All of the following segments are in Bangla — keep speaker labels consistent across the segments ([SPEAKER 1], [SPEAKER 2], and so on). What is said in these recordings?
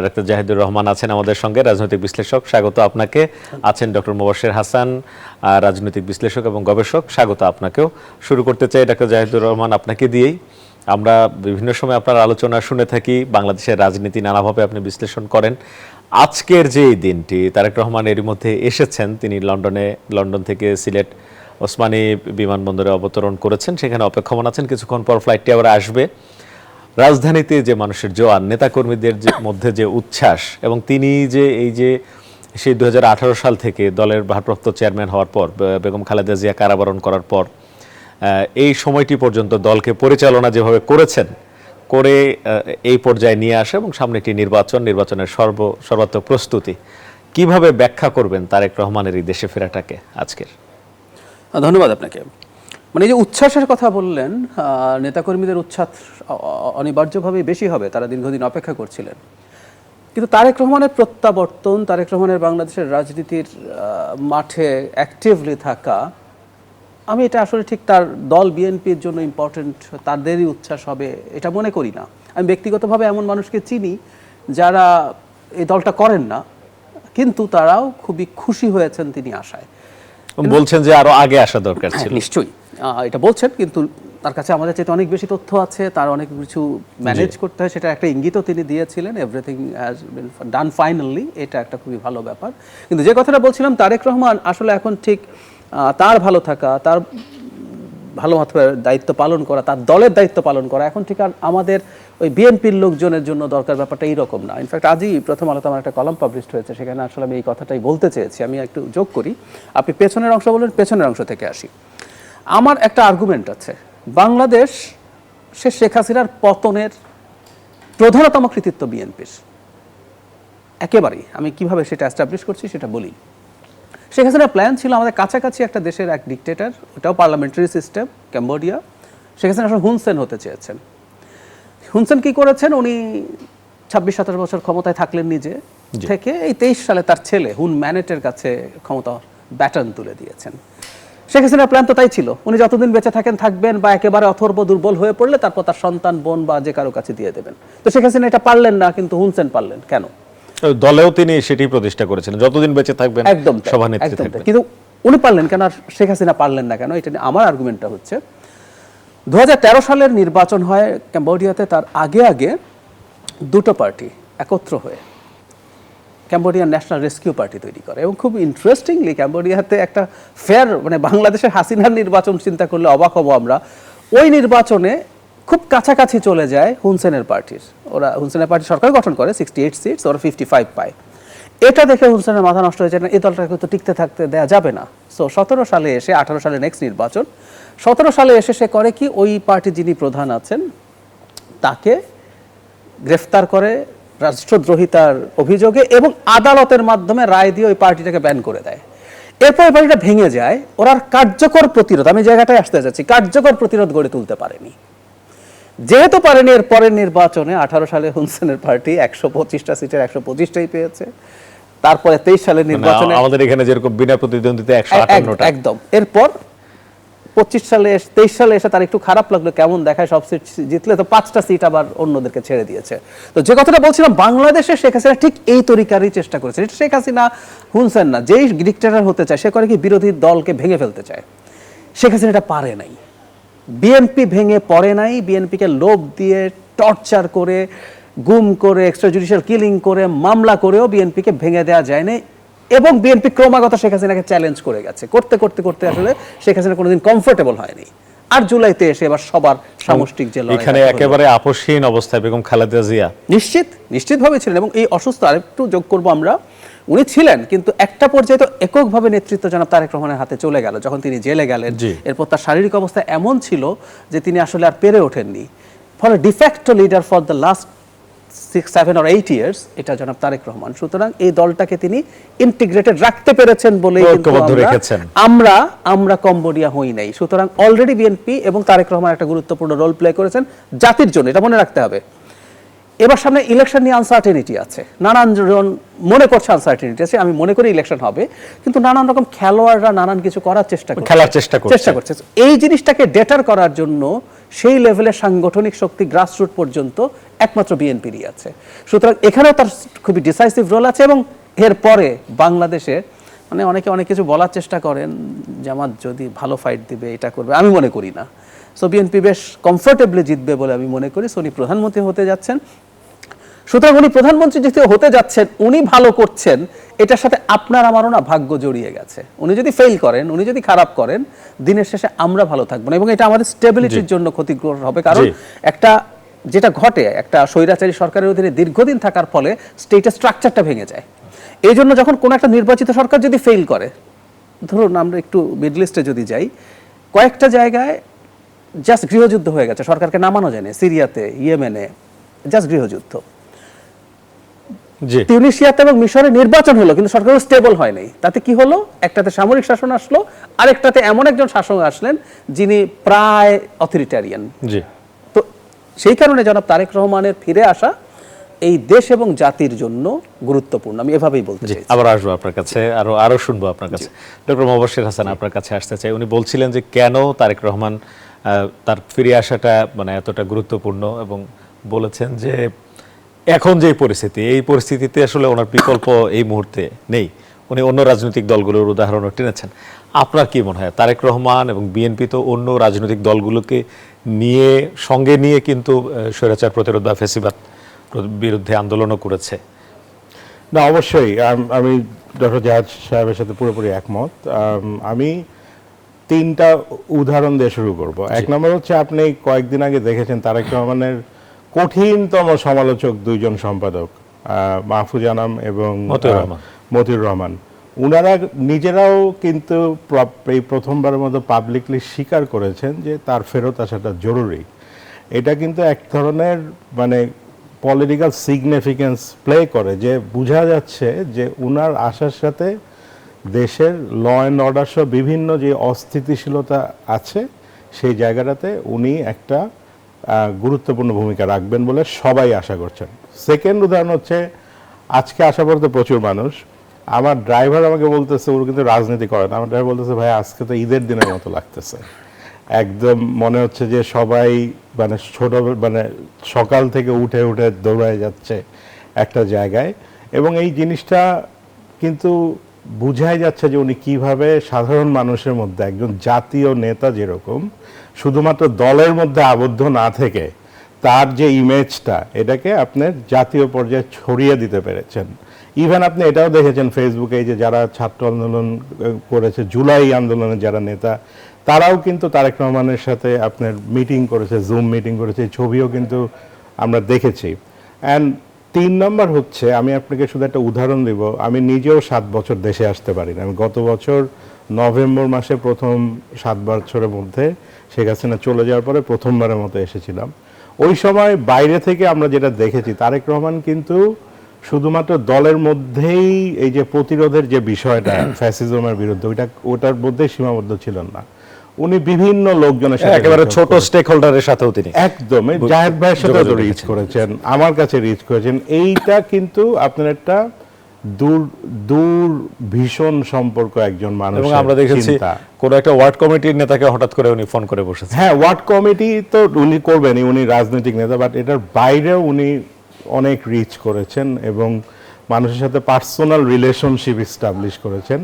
[SPEAKER 1] ডক্টর জাহিদুর রহমান আছেন আমাদের সঙ্গে, রাজনৈতিক বিশ্লেষক। স্বাগত আপনাকে। আছেন ডক্টর মোবাশ্বের হাসান, রাজনৈতিক বিশ্লেষক এবং গবেষক। স্বাগত আপনাকেও। শুরু করতে চাই ডক্টর জাহিদুর রহমান আপনাকে দিয়েই। আমরা বিভিন্ন সময় আপনার আলোচনা শুনে থাকি, বাংলাদেশের রাজনীতি নানাভাবে আপনি বিশ্লেষণ করেন। আজকের যে এই দিনটি, তারেক রহমান এরই মধ্যে এসেছেন, তিনি লন্ডন থেকে সিলেট ওসমানী বিমানবন্দরে অবতরণ করেছেন, সেখানে অপেক্ষমান আছেন। কিছুক্ষণ পর ফ্লাইটটি আবার আসবে। রাজধানীতে যে মানুষের জোয়ার, নেতাকর্মীদের মধ্যে যে উচ্ছ্বাস, এবং তিনি যে এই যে সেই 2018 সাল থেকে দলের ভারপ্রাপ্ত চেয়ারম্যান হওয়ার পর, বেগম খালেদা জিয়া কারাবরণ করার পর এই সময়টি পর্যন্ত দলকে পরিচালনা যেভাবে করেছেন, করে এই পর্যায়ে নিয়ে আসে এবং সামনে একটি নির্বাচনের সর্বাত্মক প্রস্তুতি, কিভাবে ব্যাখ্যা করবেন তারেক রহমানের এই দেশে ফেরাটাকে আজকের?
[SPEAKER 2] ধন্যবাদ আপনাকে। মানে এই যে উচ্ছ্বাসের কথা বললেন, নেতাকর্মীদের উচ্ছ্বাস অনিবার্যভাবেই বেশি হবে, তারা দীর্ঘদিন অপেক্ষা করছিলেন। কিন্তু তারেক রহমানের প্রত্যাবর্তন, তারেক রহমানের বাংলাদেশের রাজনীতির মাঠে অ্যাক্টিভলি থাকা, আমি এটা আসলে ঠিক তার দল বিএনপির জন্য ইম্পর্টেন্ট, তাদেরই উচ্ছ্বাস হবে এটা মনে করি না। আমি ব্যক্তিগতভাবে এমন মানুষকে চিনি যারা এই দলটা করেন না, কিন্তু তারাও খুবই খুশি হয়েছেন তিনি আসায়।
[SPEAKER 1] বলছেন যে আরো আগে আসা দরকার ছিল।
[SPEAKER 2] নিশ্চয়ই এটা বলছেন, কিন্তু তার কাছে আমাদের চাইতে অনেক বেশি তথ্য আছে, তার অনেক কিছু ম্যানেজ করতে হয়, সেটা একটা ইঙ্গিতও তিনি দিয়েছিলেন। Everything has been done finally, এটা একটা খুবই ভালো ব্যাপার। কিন্তু যে কথাটা বলছিলাম, তারেক রহমান আসলে এখন ঠিক তার ভালো থাকা, তার ভালো দায়িত্ব পালন করা, তার দলের দায়িত্ব পালন করা এখন ঠিক আর আমাদের ওই বিএনপির লোকজনের জন্য দরকার ব্যাপারটা এইরকম না। ইনফ্যাক্ট আজই প্রথম আলোতে আমার একটা কলাম পাবলিশ হয়েছে, সেখানে আসলে আমি এই কথাটাই বলতে চেয়েছি। আমি একটু যোগ করি, আপনি পেছনের অংশ বললেন, পেছনের অংশ থেকে আসি। আমার একটা আর্গুমেন্ট আছে, বাংলাদেশ সে শেখ হাসিনার পতনের প্রধানতম কৃতিত্ব বিএনপির, একেবারেই। আমি কিভাবে সেটা এস্টাবলিশ করছি সেটা বলি। শেখ হাসিনার প্ল্যান ছিল আমাদের কাছাকাছি একটা দেশের এক ডিক্টেটর, ওটাও parliamentary system, Cambodia. Sheikh Hasina আসলে হুন সেন হতে চেয়েছেন। হুন সেন কি করেছেন, উনি 26-27 বছর ক্ষমতায় থাকলেন নিজে থেকে, এই 23 সালে তার ছেলে হুন ম্যানেটের কাছে ক্ষমতা ব্যাটন তুলে দিয়েছেন। শেখ হাসিনার প্ল্যান তো তাই ছিল, উনি যতদিন বেঁচে থাকবেন বা একেবারে অথর্ব দুর্বল হয়ে পড়লে তারপর তার সন্তান, বোন বা যে কারো কাছে দিয়ে দেবেন। তো শেখ হাসিনা এটা পারলেন না, কিন্তু হুন সেন পারলেন। কেন?
[SPEAKER 1] দলেও তিনি সেটি প্রতিষ্ঠা করেছিলেন, যতদিন বেঁচে থাকবেন
[SPEAKER 2] একদম
[SPEAKER 1] সভানেত্রী থাকবেন।
[SPEAKER 2] কিন্তু উনি পারলেন কেন আর শেখ হাসিনা পারলেন না কেন? এটা আমার আর্গুমেন্টটা হচ্ছে, 2013 সালের নির্বাচন হয় ক্যাম্বোডিয়াতে। তার আগে দুটো পার্টি একত্র হয়ে ক্যাম্বোডিয়ান ন্যাশনাল রেস্কিউ পার্টি তৈরি করে, এবং খুব ইন্টারেস্টিংলি ক্যাম্বোডিয়াতে একটা ফেয়ার, মানে বাংলাদেশের হাসিনার নির্বাচন চিন্তা করলে অবাক হব আমরা, ওই নির্বাচনে খুব কাছাকাছি চলে যায় হুন সেনের পার্টির। ওরা হুন সেনের পার্টি সরকার গঠন করে, 68 সিটস, ওরা 55 পায়। এটা দেখে হুন সেনের মাথা নষ্ট হয়েছে, না এই দলটাকে তো টিকতে থাকতে দেওয়া যাবে না। সো 17 সালে এসে, 18 সালে নেক্সট নির্বাচন, 17 সালে এসে সে করে কি, ওই পার্টি যিনি প্রধান আছেন তাকে গ্রেফতার করে রাষ্ট্রদ্রোহিতার অভিযোগে, এবং আদালতের মাধ্যমে রায় দিয়ে ওই পার্টিটাকে ব্যান করে দেয়। এরপর ওই পার্টিটা ভেঙে যায়। ওরা কার্যকর প্রতিরোধ, আমি জায়গাটায় আসতে যাচ্ছি, কার্যকর প্রতিরোধ গড়ে তুলতে পারেনি। যেহেতু পারেনি, এর পরের নির্বাচনে 18 সালে হুন সেনের পার্টি 125টা সিটের 125টাই পেয়েছে। তারপরে 23 সালের নির্বাচনে
[SPEAKER 1] আমাদের এখানে যেরকম বিনা প্রতিদ্বন্দ্বিতা 158টা,
[SPEAKER 2] একদম। এরপর 23 সালে এসে তার একটু খারাপ লাগলো, কেমন দেখায় সব সিট জিতলে, তো 5টা সিট আবার অন্যদেরকে ছেড়ে দিয়েছে। তো যে কথাটা বলছিলাম, বাংলাদেশে শেখ হাসিনা ঠিক এই তরিকারই চেষ্টা করেছে। এটা শেখ হাসিনা হুন সেন না, যেই ডিক্টেটর হতে চায় সে করে কি, বিরোধী দলকে ভেঙে ফেলতে চায়। শেখ হাসিনা এটা পারে নাই, বিএনপি ভেঙে পড়ে নাই। বিএনপিকে লোভ দিয়ে, টর্চার করে, গুম করে, এক্সট্রা জুডিশিয়াল কিলিং করে, মামলা করেও বিএনপিকে ভেঙে দেওয়া যায় না। এবং বিএনপি ক্রমাগত শেখ হাসিনাকে চ্যালেঞ্জ করে গেছে, করতে আসলে শেখ হাসিনা কোনোদিন কমফোর্টেবল হয়নি। আর জুলাইতে এসে এবার সবার সামষ্টিক যে লড়াই,
[SPEAKER 1] এখানে একেবারে আপসহীন অবস্থায় বেগম খালেদা জিয়া
[SPEAKER 2] নিশ্চিতভাবে ছিলেন, এবং এই অসুস্থ, আরেকটু যোগ করবো আমরা, উনি ছিলেন, কিন্তু একটা পর্যায়ে তো এককভাবে নেতৃত্ব জনাব তারেক রহমানের হাতে চলে গেল যখন তিনি জেলে গেলেন। এরপর তার শারীরিক অবস্থা এমন ছিল যে তিনি আসলে আর পেরে ওঠেননি। ফলে de facto leader for the last 6, 7 or 8 years এটা জনাব তারেক রহমান। সুতরাং এই দলটাকে তিনি ইন্টিগ্রেটেড রাখতে পেরেছেন বলেই কিন্তু আমরা কম্বোডিয়া হই নাই। সুতরাং অলরেডি বিএনপি এবং তারেক রহমান একটা গুরুত্বপূর্ণ রোল প্লে করেছেন জাতির জন্য, এটা মনে রাখতে হবে। এবার সামনে ইলেকশন নিয়ে আনসার্টেনিটি আছে, নানান জন মনে করছে আনসার্টেনিটি আছে, আমি মনে করি ইলেকশন হবে, কিন্তু নানান রকম খেলোয়াড়রা নানান কিছু করার চেষ্টা করছে। এই জিনিসটাকে ডেটার করার জন্য সেই লেভেলের সাংগঠনিক শক্তি গ্রাসরুট পর্যন্ত একমাত্র বিএনপিরই আছে। সুতরাং এখানেও তার খুবই ডিসাইসিভ রোল আছে। এবং এরপরে বাংলাদেশে মানে অনেকে অনেক কিছু বলার চেষ্টা করেন, জামাত যদি ভালো ফাইট দিবে এটা করবে, আমি মনে করি না। সো বিএনপি বেশ কমফোর্টেবলি জিতবে বলে আমি মনে করি। সো উনি প্রধানমন্ত্রী হতে যাচ্ছেন, সুতরাং উনি প্রধানমন্ত্রী যেহেতু হতে যাচ্ছেন, উনি ভালো করছেন, এটার সাথে আপনার আমারও না ভাগ্য জড়িয়ে গেছে। উনি যদি ফেল করেন, উনি যদি খারাপ করেন, দিনের শেষে আমরা ভালো থাকবো না, এবং এটা আমাদের স্টেবিলিটির জন্য ক্ষতিগ্রস্ত হবে। কারণ একটা যেটা ঘটে, একটা স্বৈরাচারী সরকারের অধীনে দীর্ঘদিন থাকার ফলে স্টেটের স্ট্রাকচারটা ভেঙে যায়। এই জন্য যখন কোনো একটা নির্বাচিত সরকার যদি ফেল করে, ধরুন আমরা একটু মিডল ইস্টে যদি যাই, কয়েকটা জায়গায় জাস্ট গৃহযুদ্ধ হয়ে গেছে, সরকারকে নামানো যায়নি। সিরিয়াতে, ইয়েমেনে জাস্ট গৃহযুদ্ধ। তিউনিসিয়াতে এবং মিশরে নির্বাচন হলো, কিন্তু সরকার স্টেবল হয় নাই। তাতে কি হলো? একটাতে সামরিক শাসন আসলো, আরেকটাতে এমন একজন শাসক আসলেন যিনি প্রায় অথরিটারিয়ান। তো সেই কারণে জনাব তারেক রহমানের ফিরে আসা এই দেশ এবং জাতির জন্য গুরুত্বপূর্ণ, আমি এভাবেই বলতে চাই।
[SPEAKER 1] আবার আসবো আপনার কাছে, আরো শুনবো আপনার কাছে। ডক্টর মুবাশ্বের হাসান, আপনার কাছে আসতে চাই। উনি বলছিলেন যে কেন তারেক রহমান তার ফিরে আসাটা মানে এতটা গুরুত্বপূর্ণ, এবং বলেছেন যে এখন যে পরিস্থিতি, এই পরিস্থিতিতে আসলে ওনার বিকল্প এই মুহূর্তে নেই। উনি অন্য রাজনৈতিক দলগুলোর উদাহরণও টেনেছেন। আপনার কি মনে হয়, তারেক রহমান এবং বিএনপি তো অন্য রাজনৈতিক দলগুলোকে সঙ্গে নিয়ে কিন্তু স্বৈরাচার প্রতিরোধ বা ফ্যাসিবাদ বিরুদ্ধে আন্দোলনও করেছে?
[SPEAKER 3] না, অবশ্যই আমি ডক্টর জাহাজ সাহেবের সাথে পুরোপুরি একমত। আমি তিনটা উদাহরণ দিয়ে শুরু করব। এক নম্বর হচ্ছে, আপনি কয়েকদিন আগে দেখেছেন তারেক রহমানের কঠিনতম সমালোচক দুইজন সম্পাদক, মাহফুজ আনাম এবং মতিউর রহমান, উনারা নিজেরাও কিন্তু এই প্রথমবারের মতো পাবলিকলি স্বীকার করেছেন যে তার ফেরত আসাটা জরুরি। এটা কিন্তু এক ধরনের মানে পলিটিক্যাল সিগনিফিকেন্স প্লে করে, যে বোঝা যাচ্ছে যে উনার আসার সাথে দেশের ল অ্যান্ড অর্ডার সহ বিভিন্ন যে অস্থিতিশীলতা আছে সেই জায়গাটাতে উনি একটা গুরুত্বপূর্ণ ভূমিকা রাখবেন বলে সবাই আশা করছেন। সেকেন্ড উদাহরণ হচ্ছে, আজকে আসা পড়তে প্রচুর মানুষ, আমার ড্রাইভার আমাকে বলতেছে, ওর কিন্তু রাজনীতি করে না, আমার ড্রাইভার বলতেছে ভাই আজকে তো ঈদের দিনের মতো লাগতেছে, একদম মনে হচ্ছে যে সবাই মানে মানে সকাল থেকে উঠে উঠে দৌড়ায় যাচ্ছে একটা জায়গায়। এবং এই জিনিসটা কিন্তু বুঝাই যাচ্ছে যে উনি কিভাবে সাধারণ মানুষের মধ্যে একজন জাতীয় নেতা যেরকম শুধুমাত্র দলের মধ্যে আবদ্ধ না থেকে তার যে ইমেজটা, এটাকে আপনার জাতীয় পর্যায়ে ছড়িয়ে দিতে পেরেছেন। ইভেন আপনি এটাও দেখেছেন ফেসবুকে, যে যারা ছাত্র আন্দোলন করেছে, জুলাই আন্দোলনের যারা নেতা, তারাও কিন্তু তারেক রহমানের সাথে আপনার মিটিং করেছে, জুম মিটিং করেছে, ছবিও কিন্তু আমরা দেখেছি। অ্যান্ড 3 নম্বর হচ্ছে, আমি আপনাকে শুধু একটা উদাহরণ দিব, আমি নিজেও 7 বছর দেশে আসতে পারি না। আমি গত বছর নভেম্বর মাসে প্রথম 7 বছরের মধ্যে শেখ হাসিনা চলে যাওয়ার পরে প্রথমবারের মতো এসেছিলাম। ওই সময় বাইরে থেকে আমরা যেটা দেখেছি, তারেক রহমান কিন্তু শুধুমাত্র দলের মধ্যেই এই যে প্রতিরোধের যে বিষয়টা ফ্যাসিজমের বিরুদ্ধে, ওটার মধ্যেই সীমাবদ্ধ ছিলেন না, উনি বিভিন্ন লোকজনের সাথে, একেবারে ছোট স্টেক হোল্ডারের সাথেও তিনি একদম জাহেদ ভাইয়ের সাথে রিচ করেছেন, আমার কাছে রিচ করেছেন। এইটা কিন্তু আপনার একটা দূর ভীষণ সম্পর্ক একজন মানুষ।
[SPEAKER 1] এবং আমরা দেখেছি কোন একটা ওয়ার্ড কমিটির নেতাকে হঠাৎ করে উনি ফোন করে বসেছেন।
[SPEAKER 3] হ্যাঁ, ওয়ার্ড কমিটি তো উনি করবেনই, উনি রাজনৈতিক নেতা, বাট এটার বাইরেও উনি অনেক রিচ করেছেন এবং মানুষের সাথে পার্সোনাল রিলেশনশিপ এস্টাবলিশ করেছেন।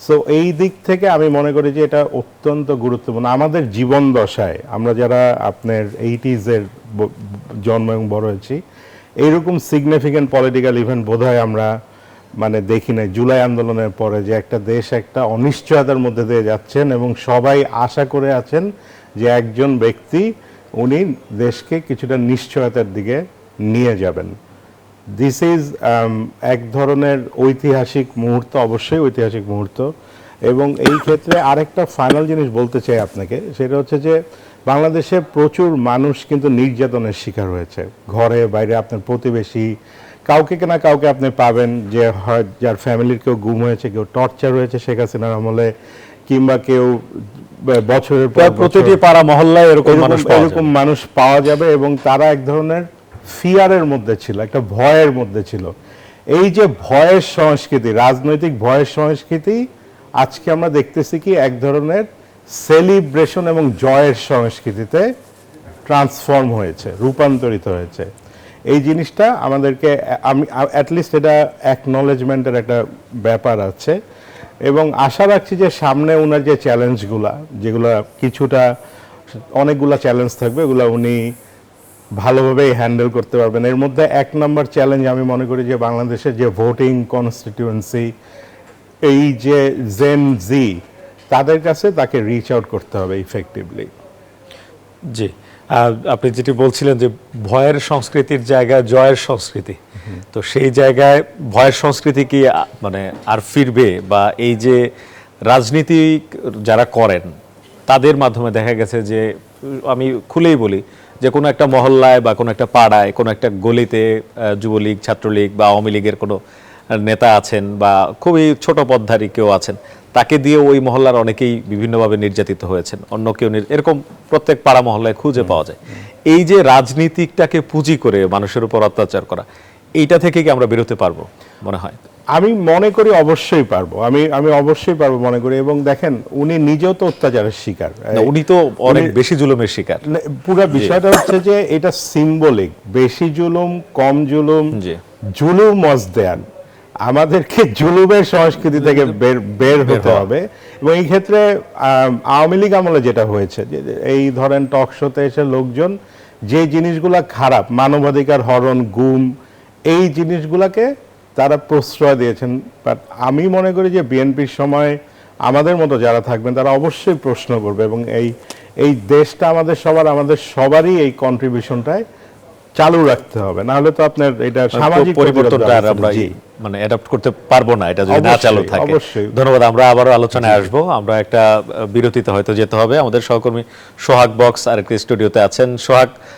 [SPEAKER 3] সো এই দিক থেকে আমি মনে করি যে এটা অত্যন্ত গুরুত্বপূর্ণ আমাদের জীবন দশায়। আমরা যারা আপনার 80s-এর জন্ম এবং বড় হয়েছি, এইরকম সিগনিফিক্যান্ট পলিটিক্যাল ইভেন্ট বোধহয় আমরা মানে দেখি নাই। জুলাই আন্দোলনের পরে যে একটা দেশ একটা অনিশ্চয়তার মধ্যে দিয়ে যাচ্ছেন এবং সবাই আশা করে আছেন যে একজন ব্যক্তি উনি দেশকে কিছুটা নিশ্চয়তার দিকে নিয়ে যাবেন। দিস ইজ এক ধরনের ঐতিহাসিক মুহূর্ত, অবশ্যই ঐতিহাসিক মুহূর্ত। এবং এই ক্ষেত্রে আরেকটা ফাইনাল জিনিস বলতে চাই আপনাকে, সেটা হচ্ছে যে বাংলাদেশে প্রচুর মানুষ কিন্তু নির্যাতনের শিকার হয়েছে, ঘরে বাইরে। আপনার প্রতিবেশী কাউকে না কাউকে আপনি পাবেন যে হয় যার ফ্যামিলির কেউ গুম হয়েছে, কেউ টর্চার হয়েছে শেখ হাসিনার আমলে, কিংবা কেউ বছরের পর
[SPEAKER 1] প্রতিটি পাড়া মহল্লায় এরকম
[SPEAKER 3] মানুষ পাওয়া যাবে। এবং তারা এক ধরনের ফিয়ারের মধ্যে ছিল, একটা ভয়ের মধ্যে ছিল। এই যে ভয়ের সংস্কৃতি, রাজনৈতিক ভয়ের সংস্কৃতি, আজকে আমরা দেখতেছি কি এক ধরনের সেলিব্রেশন এবং জয়ের সংস্কৃতিতে ট্রান্সফর্ম হয়েছে, রূপান্তরিত হয়েছে। এই জিনিসটা আমাদেরকে, আমি অ্যাটলিস্ট এটা অ্যাকনলেজমেন্টের একটা ব্যাপার আছে, এবং আশা রাখছি যে সামনে ওনার যে চ্যালেঞ্জগুলা, যেগুলা কিছুটা অনেকগুলা চ্যালেঞ্জ থাকবে, ওগুলা উনি ভালোভাবেই হ্যান্ডেল করতে পারবেন। এর মধ্যে 1 নম্বর চ্যালেঞ্জ আমি মনে করি যে বাংলাদেশের যে ভোটিং কনস্টিটিউয়েন্সি, এই যে জেন জি, তাদের কাছে তাকে রিচ আউট করতে হবে ইফেক্টিভলি।
[SPEAKER 1] জি, আপনি যেটি বলছিলেন যে ভয়ের সংস্কৃতির জায়গায় জয়ের সংস্কৃতি, তো সেই জায়গায় ভয়ের সংস্কৃতি কি মানে আর ফিরবে, বা এই যে রাজনীতি যারা করেন তাদের মাধ্যমে দেখা গেছে যে, আমি খুলেই বলি যে কোনো একটা মহল্লায় বা কোনো একটা পাড়ায়, কোনো একটা গলিতে যুবলীগ, ছাত্রলীগ বা আওয়ামী লীগের কোনো নেতা আছেন বা খুবই ছোট পদধারী কেউ আছেন, তাকে দিয়ে ওই মহল্লার অনেকেই বিভিন্নভাবে নির্যাতিত হয়েছেন, অন্য কেউ এরকম প্রত্যেক পাড়া মহল্লায় খুঁজে পাওয়া যায়। এই যে রাজনীতিকটাকে পুঁজি করে মানুষের উপর অত্যাচার করা, এইটা থেকে কি আমরা বেরোতে পারবো মনে হয়?
[SPEAKER 3] আমি মনে করি অবশ্যই পারবো, আমি অবশ্যই পারবো মনে করি। এবং দেখেন, উনি নিজেও তো অত্যাচারের শিকার,
[SPEAKER 1] না, উনি তো অনেক বেশি জুলুমের শিকার।
[SPEAKER 3] পুরো বিষয়টা হচ্ছে যে এটা সিম্বলিক, বেশি জুলুম, কম জুলুম,
[SPEAKER 1] জি।
[SPEAKER 3] জুলুম মজদেয়ান। আমাদেরকে জুলুমের সংস্কৃতি থেকে বের হতে হবে। এবং এই ক্ষেত্রে আওয়ামী লীগ আমলে যেটা হয়েছে, যে এই ধরেন টক শোতে এসে লোকজন যে জিনিসগুলা খারাপ, মানবাধিকার হরণ, গুম, এই জিনিসগুলাকে তারা প্রশ্রয় দিয়েছেন। বাট আমি মনে করি যে বিএনপির সময় আমাদের মতো যারা থাকবেন তারা অবশ্যই প্রশ্ন করবে, এবং এই দেশটা আমাদের সবারই এই কন্ট্রিবিউশনটায় চালু রাখতে হবে, না হলে তো আপনার এটা সামাজিক
[SPEAKER 1] পরিবর্তনটা আর আমরা মানে অ্যাডাপ্ট করতে পারবো না, এটা যদি না চালু থাকে।
[SPEAKER 3] অবশ্যই।
[SPEAKER 1] ধন্যবাদ। আমরা আবারও আলোচনায় আসবো। আমরা একটা বিরতিতে হয়তো যেতে হবে। আমাদের সহকর্মী সোহাগ বক্স আর একটি স্টুডিওতে আছেন। সোহাগ,